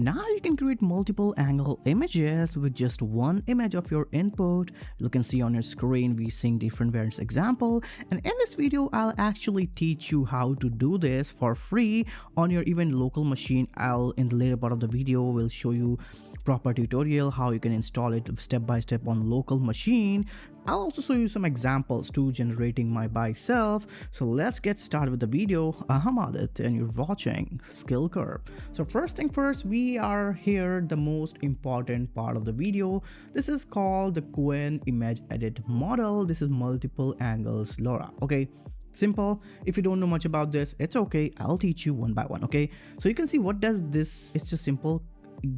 Now you can create multiple angle images with just one image of your input. You can see on your screen we seeing different variants example, and in this video I'll actually teach you how to do this for free on your even local machine. I'll in the later part of the video will show you proper tutorial how you can install it step by step on local machine. I'll also show you some examples to generating my by self. So let's get started with the video. I'm Adit and you're watching SkillCurb. So first thing first, we are here the most important part of the video. This is called the Quen Image Edit Model. This is multiple angles LoRA. Okay. Simple. If you don't know much about this, it's okay. I'll teach you one by one. Okay. So you can see what does this. It's just simple.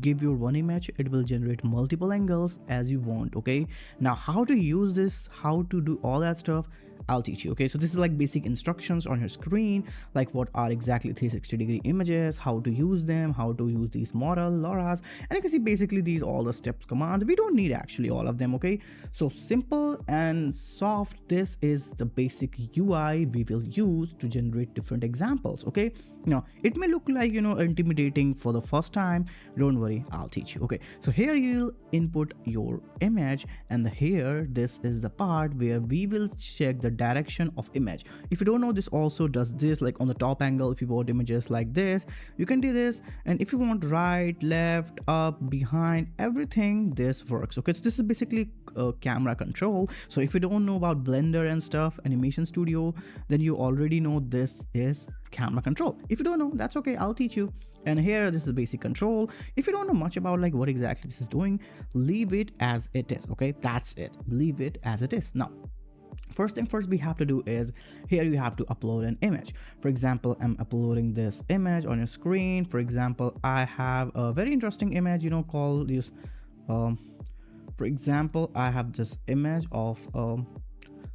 Give your one image, it will generate multiple angles as you want. Okay, now how to use this, how to do all that stuff, I'll teach you. Okay, so this is like basic instructions on your screen, like what are exactly 360-degree images, how to use them, how to use these model LoRa's, and you can see basically these all the steps commands. We don't need actually all of them. Okay, so simple and soft. This is the basic UI we will use to generate different examples. Okay, now it may look like intimidating for the first time. Don't worry, I'll teach you. Okay, so here you'll input your image, and here this is the part where we will check the direction of image. If you don't know, this also does this, like on the top angle. If you want images like this, you can do this, and if you want right, left, up, behind, everything, this works. Okay, so this is basically camera control. So if you don't know about Blender and stuff, Animation Studio, then you already know this is camera control. If you don't know, that's okay, I'll teach you. And here this is basic control. If you don't know much about like what exactly this is doing, leave it as it is. Okay, that's it, leave it as it is. Now first thing first we have to do is here you have to upload an image. For example, I'm uploading this image on your screen. For example, I have a very interesting image called this for example, I have this image of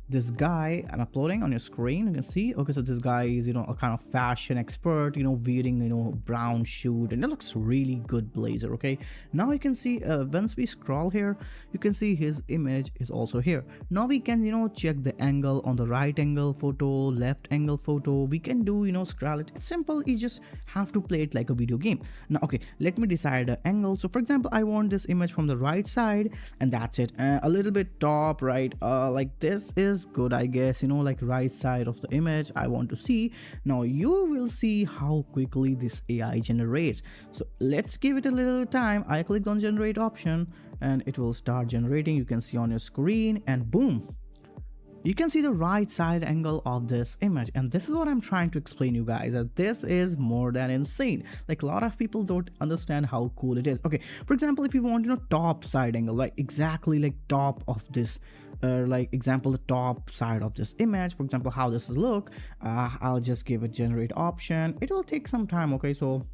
this guy I'm uploading on your screen. You can see, okay, so this guy is a kind of fashion expert, wearing brown suit, and it looks really good blazer. Okay, now you can see once we scroll here, you can see his image is also here. Now we can check the angle on the right angle photo, left angle photo. We can do scroll it. It's simple, you just have to play it like a video game. Now okay, let me decide the angle. So for example, I want this image from the right side, and that's it. A little bit top right, like this is good, I guess, like right side of the image I want to see. Now you will see how quickly this AI generates. So let's give it a little time. I click on generate option and it will start generating. You can see on your screen, and boom, you can see the right side angle of this image. And this is what I'm trying to explain you guys, that this is more than insane. Like a lot of people don't understand how cool it is. Okay, for example, if you want top side angle, like exactly like top of this like example the top side of this image, for example how this will look, I'll just give it generate option. It will take some time. Okay, so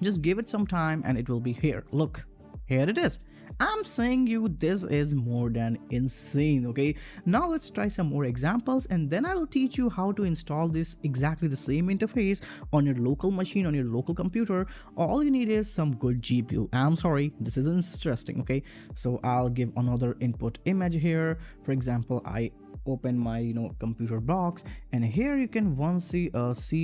just give it some time and it will be here. Look, here it is. I'm saying you, this is more than insane. Okay, now let's try some more examples, and then I will teach you how to install this exactly the same interface on your local machine, on your local computer. All you need is some good GPU. I'm sorry, this is interesting. Okay, so I'll give another input image here. For example, I open my computer box, and here you can once see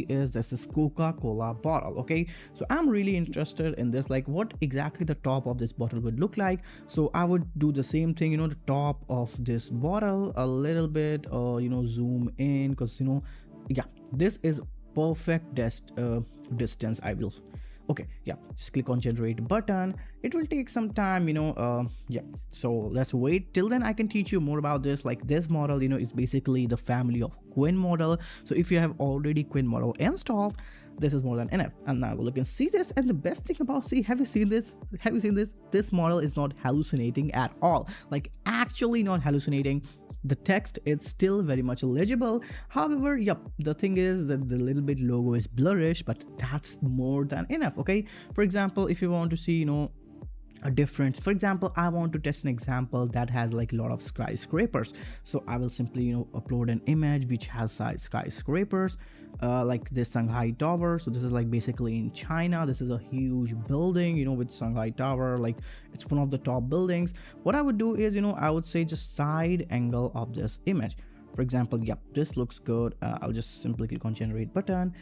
is this is Coca-Cola bottle. Okay, so I'm really interested in this, like what exactly the top of this bottle would look like. So I would do the same thing, the top of this bottle a little bit zoom in, because yeah, this is perfect distance. I will okay, yeah, just click on generate button. It will take some time, yeah, so let's wait till then. I can teach you more about this. Like this model is basically the family of Quen model. So if you have already Quen model installed, this is more than enough. And now we can see this, and the best thing about, have you seen this, this model is not hallucinating at all. Like actually not hallucinating. The text is still very much legible. However, yep, the thing is that the little bit logo is blurrish, but that's more than enough. Okay, for example, if you want to see a difference, for example, I want to test an example that has like a lot of skyscrapers. So I will simply upload an image which has skyscrapers, like this Shanghai tower. So this is like basically in China. This is a huge building with Shanghai tower, like it's one of the top buildings. What I would do is I would say just side angle of this image. For example, yep, this looks good. I'll just simply click on generate button,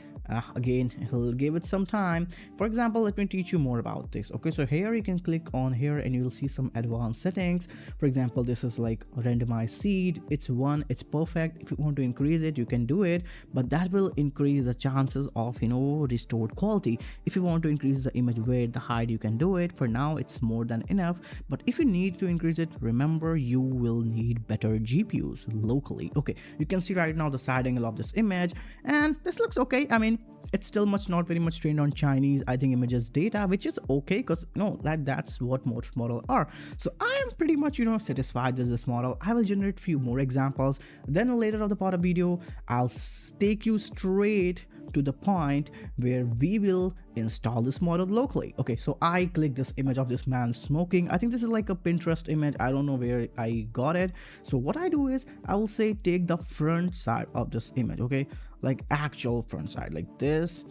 Again, he'll give it some time. For example, let me teach you more about this. Okay, so here you can click on here and you'll see some advanced settings. For example, this is like randomized seed. It's 1, it's perfect. If you want to increase it, you can do it, but that will increase the chances of restored quality. If you want to increase the image width, the height, you can do it. For now, it's more than enough, but if you need to increase it, remember you will need better GPUs locally. Okay, you can see right now the side angle of this image, and this looks okay. I mean, it's still not very much trained on Chinese, I think, images data, which is okay, because that's what most models are. So I am pretty much satisfied with this model. I will generate few more examples, then later of the part of video I'll take you straight to the point where we will install this model locally. Okay, so I click this image of this man smoking. I think this is like a Pinterest image. I don't know where I got it. So what I do is I will say take the front side of this image, okay, like actual front side like this.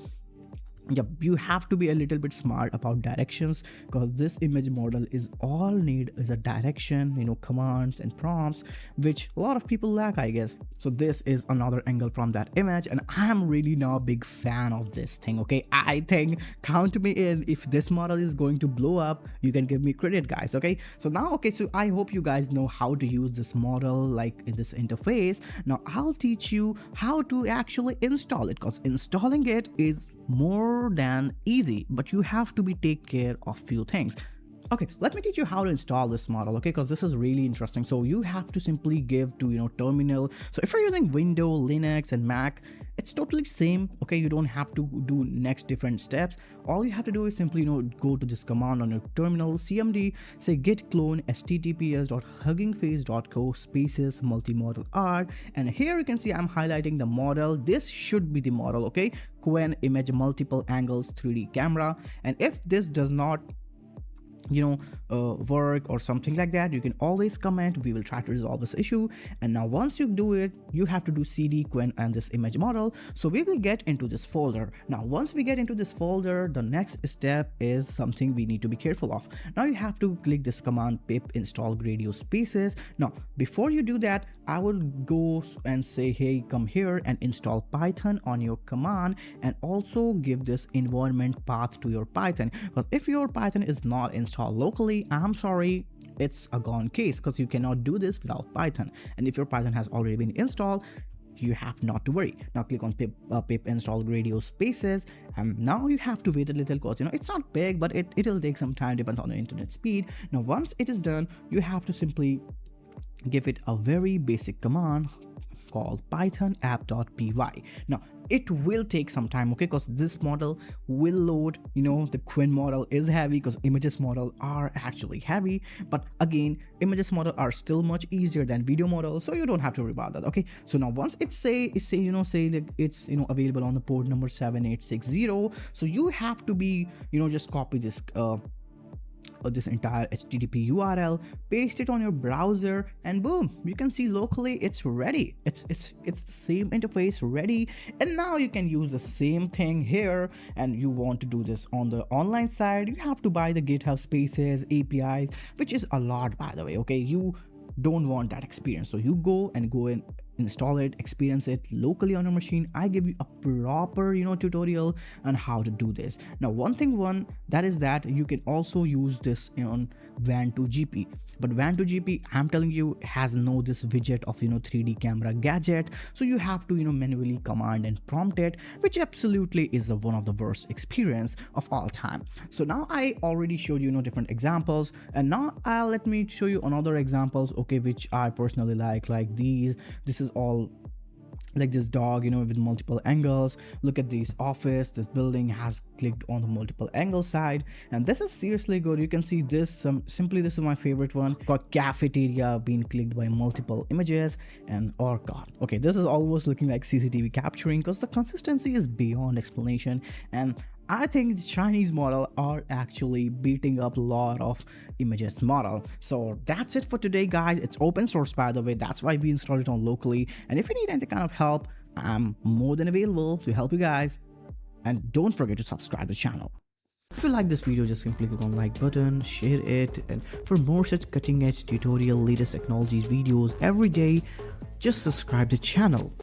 Yep, you have to be a little bit smart about directions, because this image model is all need is a direction, commands and prompts, which a lot of people lack, I guess. So this is another angle from that image, and I'm really now a big fan of this thing. Okay, I think, count me in, if this model is going to blow up, you can give me credit, guys. Okay, so now, okay, so I hope you guys know how to use this model like in this interface. Now I'll teach you how to actually install it, because installing it is more than easy, but you have to take care of few things. Okay, let me teach you how to install this model, okay, because this is really interesting. So you have to simply give to terminal. So if you're using Windows, Linux and Mac, it's totally same. Okay, you don't have to do next different steps. All you have to do is simply go to this command on your terminal, cmd, say git clone https://huggingface.co spaces multimodal art, and here you can see I'm highlighting the model. This should be the model, okay, Quen Image Multiple Angles 3D Camera. And if this does not work or something like that, you can always comment. We will try to resolve this issue. And now once you do it, you have to do cd Quen and this image model. So we will get into this folder. Now once we get into this folder, the next step is something we need to be careful of. Now you have to click this command pip install Gradio spaces. Now before you do that, I will go and say, hey, come here and install Python on your command, and also give this environment path to your Python, because if your Python is not installed locally, I'm sorry, it's a gone case, because you cannot do this without Python. And if your Python has already been installed, you have not to worry. Now click on pip install Gradio spaces, and now you have to wait a little, because it's not big, but it'll take some time, depends on the internet speed. Now once it is done, you have to simply give it a very basic command called python app.py. Now it will take some time, okay, because this model will load. The Quen model is heavy, because images model are actually heavy, but again, images model are still much easier than video models, so you don't have to worry about that. Okay, so now once it say like it's available on the port number 7860, so you have to be just copy this this entire HTTP URL, paste it on your browser, and boom, you can see locally it's ready. It's the same interface ready. And now you can use the same thing here, and you want to do this on the online side, you have to buy the GitHub Spaces APIs, which is a lot, by the way. Okay, you don't want that experience, so you go and install it, experience it locally on your machine. I give you a proper tutorial on how to do this. Now one that is that you can also use this on WAN2GP, but WAN2GP, I'm telling you, has this widget of 3D camera gadget, so you have to manually command and prompt it, which absolutely is one of the worst experience of all time. So now I already showed you different examples, and now let me show you another examples, okay, which I personally like these. This is all like this dog with multiple angles. Look at this office, this building has clicked on the multiple angle side, and this is seriously good. You can see this simply, this is my favorite one called cafeteria being clicked by multiple images. And oh god, okay, this is almost looking like CCTV capturing, because the consistency is beyond explanation. And I think the Chinese model are actually beating up a lot of images model. So that's it for today, guys. It's open source, by the way, that's why we installed it on locally. And if you need any kind of help, I'm more than available to help you guys. And don't forget to subscribe to the channel. If you like this video, just simply click on the like button, share it, and for more such cutting edge tutorial, latest technologies videos every day, just subscribe to the channel.